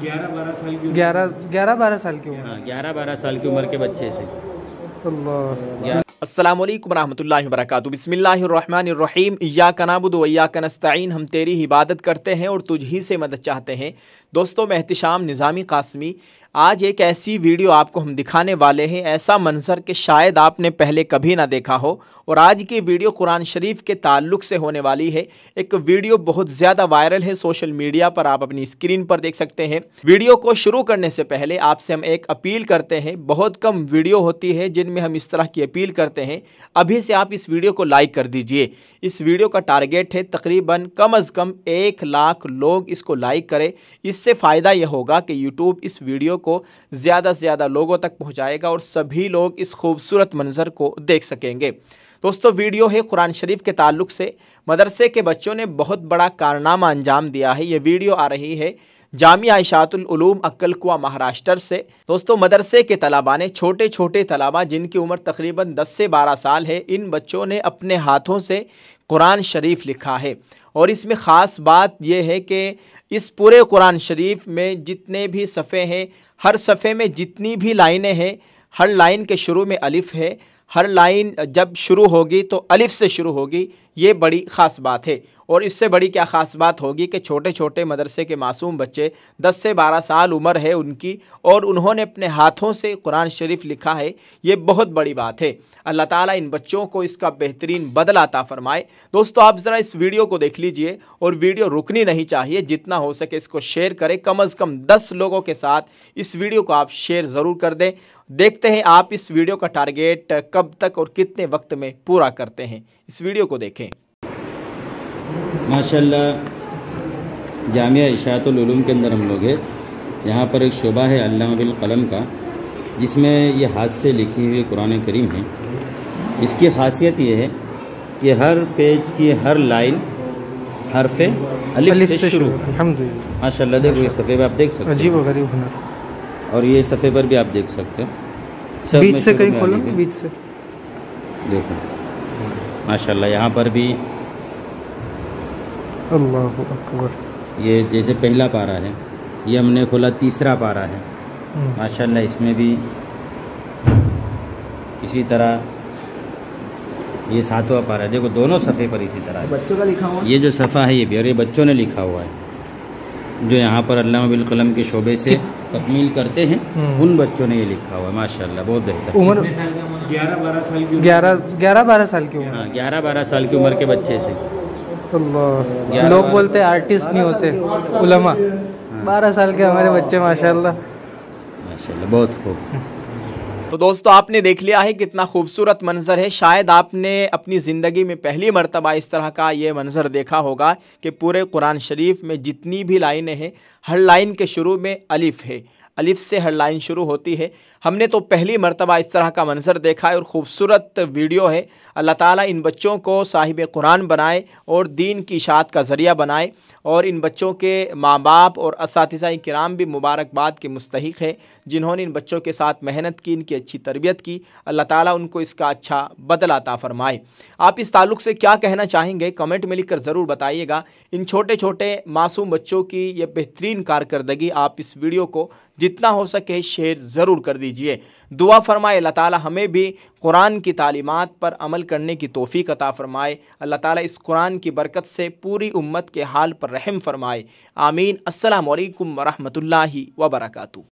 11-12 साल की उम्र। हाँ, 11-12 साल की उम्र के बच्चे से। अल्लाह। अस्सलामु अलैकुम रहमतुल्लाहि व बरकातुहू। बिस्मिल्लाहिर्रहमानिर्रहीम। इय्याका नअबुदु व इय्याका नस्तईन। हम तेरी ही इबादत करते हैं और तुझ ही से मदद चाहते हैं। दोस्तों, मैं एहतिशाम निज़ामी कासमी आज एक ऐसी वीडियो आपको हम दिखाने वाले हैं, ऐसा मंजर कि शायद आपने पहले कभी ना देखा हो। और आज की वीडियो कुरान शरीफ के ताल्लुक़ से होने वाली है। एक वीडियो बहुत ज़्यादा वायरल है सोशल मीडिया पर, आप अपनी स्क्रीन पर देख सकते हैं। वीडियो को शुरू करने से पहले आपसे हम एक अपील करते हैं। बहुत कम वीडियो होती है जिनमें हम इस तरह की अपील करते हैं। अभी से आप इस वीडियो को लाइक कर दीजिए। इस वीडियो का टारगेट है तकरीबन कम अज़ कम 1 लाख लोग इसको लाइक करें। इससे फ़ायदा यह होगा कि यूट्यूब इस वीडियो को ज़्यादा से ज़्यादा लोगों तक पहुँचाएगा और सभी लोग इस खूबसूरत मंजर को देख सकेंगे। दोस्तों, वीडियो है कुरान शरीफ के ताल्लुक़ से। मदरसे के बच्चों ने बहुत बड़ा कारनामा अंजाम दिया है। ये वीडियो आ रही है जामिया इशातुल उलूम अक्कलकुआ महाराष्ट्र से। दोस्तों, मदरसे के तलबा ने, छोटे छोटे तलबा जिनकी उम्र तकरीबन 10 से 12 साल है, इन बच्चों ने अपने हाथों से कुरान शरीफ लिखा है। और इसमें ख़ास बात यह है कि इस पूरे कुरान शरीफ में जितने भी सफ़े हैं, हर सफ़े में जितनी भी लाइनें हैं, हर लाइन के शुरू में अलिफ़ है। हर लाइन जब शुरू होगी तो अलिफ से शुरू होगी। ये बड़ी ख़ास बात है। और इससे बड़ी क्या ख़ास बात होगी कि छोटे छोटे मदरसे के मासूम बच्चे, 10 से 12 साल उम्र है उनकी, और उन्होंने अपने हाथों से कुरान शरीफ लिखा है। ये बहुत बड़ी बात है। अल्लाह ताला इन बच्चों को इसका बेहतरीन बदला अता फ़रमाए। दोस्तों, आप ज़रा इस वीडियो को देख लीजिए और वीडियो रुकनी नहीं चाहिए। जितना हो सके इसको शेयर करें। कम अज़ कम 10 लोगों के साथ इस वीडियो को आप शेयर ज़रूर कर दें। देखते हैं आप इस वीडियो का टारगेट कब तक और कितने वक्त में पूरा करते हैं। इस वीडियो को देखें। माशाल्लाह, जामिया इशातुल उलूम के अंदर हम लोग हैं। यहाँ पर एक शोबा है अल्लामा बिल कलम का, जिसमें ये हाथ से लिखी हुई कुरान करीम है। इसकी खासियत ये है कि हर पेज की हर लाइन हरफ अलिफ से शुरू। अल्हम्दुलिल्लाह, माशाल्लाह। देखो ये सफ़े पर आप देख सकते हैं, अजीब व गरीब हुनर। और ये सफ़े पर भी आप देख सकते हो। बीच से कहीं खोलो, बीच से देखो माशाल्लाह। यहाँ पर भी अल्लाहु अकबर। ये जैसे पहला पारा है, ये हमने खोला तीसरा पारा है। माशाल्लाह, इसमें भी इसी तरह ये 7वां पारा है। देखो दोनों सफ़े पर इसी तरह है। बच्चों का लिखा हुआ ये जो सफ़ा है ये भी, और ये बच्चों ने लिखा हुआ है। जो यहाँ पर अल्लामा बिल कलम के शोबे से तकमील करते हैं, उन बच्चों ने ये लिखा हुआ है। माशाल्लाह, बहुत बेहतर। उम्र 11-12 साल की। 11-12 साल की उम्र। हाँ, 11-12 साल की उम्र के बच्चे से। अल्लाह। लोग बोलते हैं आर्टिस्ट नहीं होते उलमा। 12 साल के हमारे बच्चे, माशाल्लाह माशाल्लाह, बहुत खूब। तो दोस्तों, आपने देख लिया है कितना खूबसूरत मंजर है। शायद आपने अपनी ज़िंदगी में पहली मर्तबा इस तरह का ये मंजर देखा होगा कि पूरे कुरान शरीफ में जितनी भी लाइनें हैं, हर लाइन के शुरू में अलिफ है। अलिफ से हर लाइन शुरू होती है। हमने तो पहली मर्तबा इस तरह का मंजर देखा है और ख़ूबसूरत वीडियो है। अल्लाह ताला इन बच्चों को साहिब कुरान बनाए और दीन की इशाअत का ज़रिया बनाए। और इन बच्चों के माँ बाप और असातिज़ा किराम भी मुबारकबाद के मुस्तहिक़ है, जिन्होंने इन बच्चों के साथ मेहनत की, इनकी अच्छी तरबियत की। अल्लाह ताला उनको इसका अच्छा बदला अता फ़रमाए। आप इस ताल्लुक़ से क्या कहना चाहेंगे, कमेंट में लिखकर ज़रूर बताइएगा। इन छोटे छोटे मासूम बच्चों की ये बेहतरीन कारकर्दगी, आप इस वीडियो को जितना हो सके शेयर ज़रूर कर दीजिए। दुआ फरमाए अल्लाह ताला हमें भी कुरान की तालीमात पर अमल करने की तौफ़ीक अता फ़रमाए। अल्लाह ताला इस कुरान की बरकत से पूरी उम्मत के हाल पर रहम फरमाए। आमीन। अस्सलामु अलैकुम व रहमतुल्लाहि व बरकातुहू।